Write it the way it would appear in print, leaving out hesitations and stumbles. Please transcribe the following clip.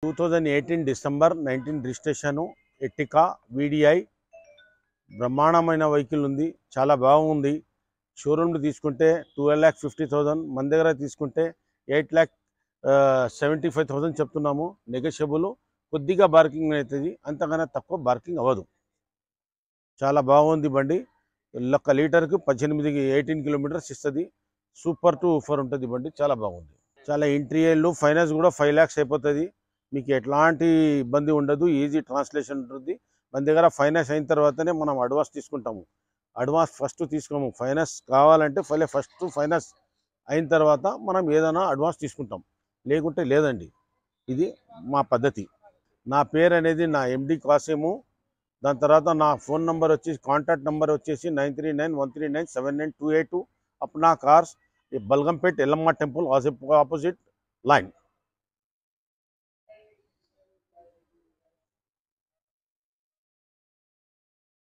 2018 December 19 registration Ertiga VDI బ్రహ్మాండమైన vehicle ఉంది, చాలా బాగుంది. షోరూమ్ తీసుకుంటే 12,50,000, మన దగ్గర తీసుకుంటే 8,75,000 చెప్తున్నాము. నెగోషియబుల్, కొద్దిగా బార్కింగ్ అవుతుంది, అంతకన్నా తక్కువ బార్కింగ్ అవ్వదు. చాలా బాగుంది బండి. 1 లీటర్కు 18 కిలోమీటర్స్ ఇస్తుంది. సూపర్ టు ఊఫర్ ఉంటుంది బండి, చాలా బాగుంది. చాలా ఇంటీరియర్లు, ఫైనాన్స్ కూడా 5 lakhs అయిపోతుంది. మీకు ఎట్లాంటి ఇబ్బంది ఉండదు, ఈజీ ట్రాన్స్లేషన్ ఉంటుంది. మన దగ్గర ఫైనాన్స్ అయిన తర్వాతనే మనం అడ్వాన్స్ తీసుకుంటాము. అడ్వాన్స్ ఫస్ట్ తీసుకోము. ఫైనాన్స్ కావాలంటే ఫస్ట్ ఫైనాన్స్ అయిన తర్వాత మనం ఏదైనా అడ్వాన్స్ తీసుకుంటాం, లేకుంటే లేదండి. ఇది మా పద్ధతి. నా పేరు అనేది నా MD కాసిము. దాని తర్వాత నా ఫోన్ నెంబర్ వచ్చేసి, కాంటాక్ట్ నెంబర్ వచ్చేసి 9391397928. अपना कार्स बलगमपेट एलम्मा टेंपल आपोजिट लाइन.